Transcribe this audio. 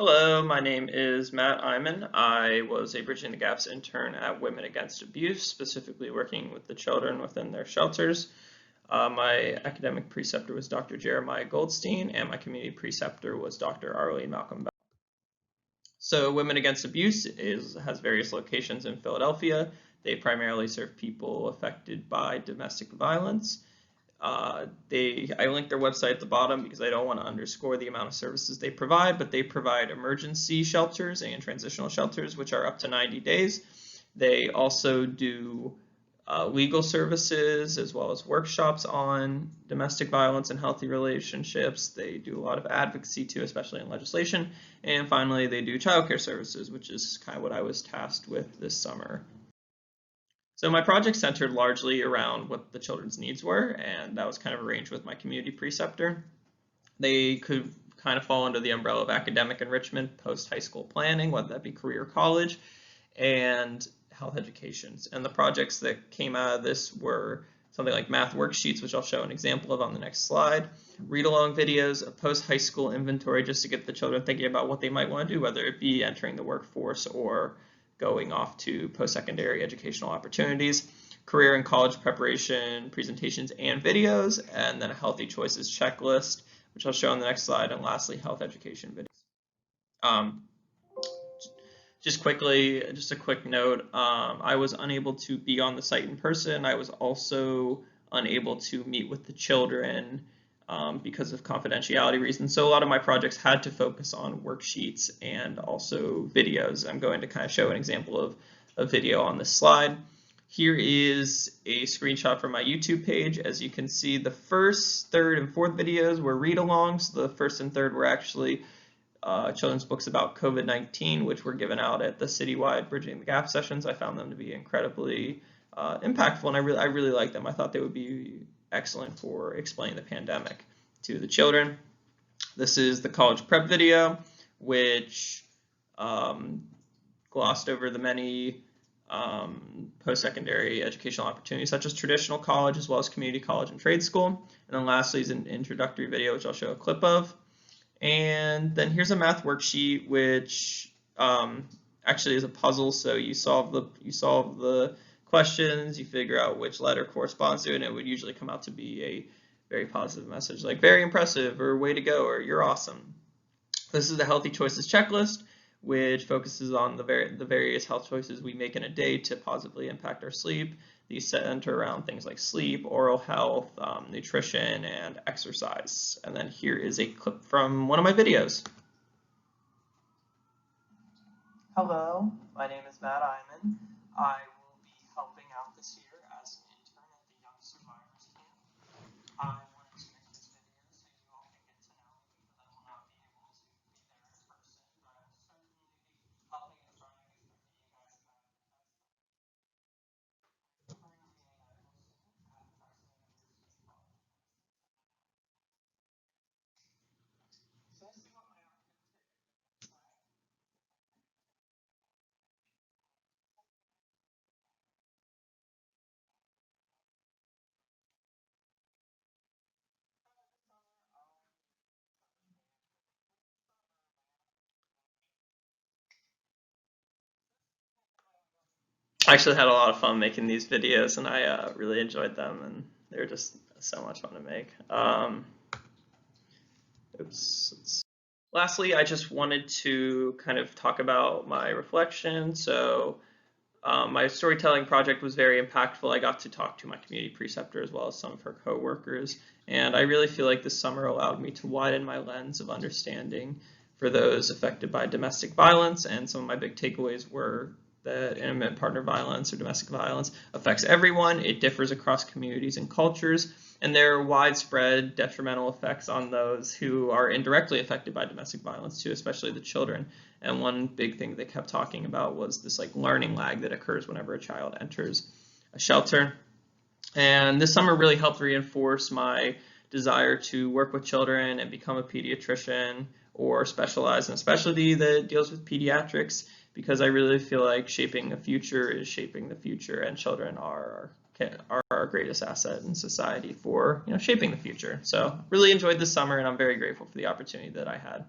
Hello, my name is Matt Iman. I was a Bridging the Gaps intern at Women Against Abuse, specifically working with the children within their shelters. My academic preceptor was Dr. Jeremiah Goldstein, and my community preceptor was Dr. Arlene Malcolm Bell. So Women Against Abuse has various locations in Philadelphia. They primarily serve people affected by domestic violence. I linked their website at the bottom because I don't want to underscore the amount of services they provide, but they provide emergency shelters and transitional shelters, which are up to 90 days. They also do legal services as well as workshops on domestic violence and healthy relationships. They do a lot of advocacy too, especially in legislation. And finally, they do childcare services, which is kind of what I was tasked with this summer. So my project centered largely around what the children's needs were, and that was kind of arranged with my community preceptor. They could kind of fall under the umbrella of academic enrichment, post-high school planning, whether that be career college, and health education. And the projects that came out of this were something like math worksheets, which I'll show an example of on the next slide, read-along videos, a post-high school inventory just to get the children thinking about what they might want to do, whether it be entering the workforce or going off to post-secondary educational opportunities, career and college preparation, presentations and videos, and then a healthy choices checklist, which I'll show on the next slide, and lastly, health education videos. Just a quick note, I was unable to be on the site in person. I was also unable to meet with the children because of confidentiality reasons. So a lot of my projects had to focus on worksheets and also videos. I'm going to kind of show an example of a video on this slide. Here is a screenshot from my YouTube page. As you can see, the first, third, and fourth videos were read-alongs. The first and third were actually children's books about COVID-19, which were given out at the citywide Bridging the Gap sessions. I found them to be incredibly impactful, and I really liked them. I thought they would be excellent for explaining the pandemic to the children. This is the college prep video, which glossed over the many post-secondary educational opportunities, such as traditional college as well as community college and trade school. And then lastly is an introductory video, which I'll show a clip of. And then here's a math worksheet, which actually is a puzzle. So you solve the questions, you figure out which letter corresponds to it, and it would usually come out to be a very positive message, like very impressive, or way to go, or you're awesome. This is the healthy choices checklist, which focuses on the various health choices we make in a day to positively impact our sleep. These center around things like sleep, oral health, nutrition, and exercise. And then here is a clip from one of my videos. Hello, my name is Matt Iman. I will be helping out this year as an intern at the Young Survivors Camp. I wanted to make this video so you all can get to know me, because I will not be able to be there in person, but I will certainly be helping and trying as much as you guys can. So this is what my I actually had a lot of fun making these videos, and I really enjoyed them, and they were just so much fun to make. Lastly, I just wanted to kind of talk about my reflection. So my storytelling project was very impactful. I got to talk to my community preceptor as well as some of her co-workers, and I really feel like this summer allowed me to widen my lens of understanding for those affected by domestic violence. And some of my big takeaways were that intimate partner violence or domestic violence affects everyone. It differs across communities and cultures, and there are widespread detrimental effects on those who are indirectly affected by domestic violence too, especially the children. And one big thing they kept talking about was this like learning lag that occurs whenever a child enters a shelter. And this summer really helped reinforce my desire to work with children and become a pediatrician or specialize in a specialty that deals with pediatrics, because I really feel like shaping the future is shaping the future, and children are our greatest asset in society for shaping the future. So really enjoyed this summer, and I'm very grateful for the opportunity that I had.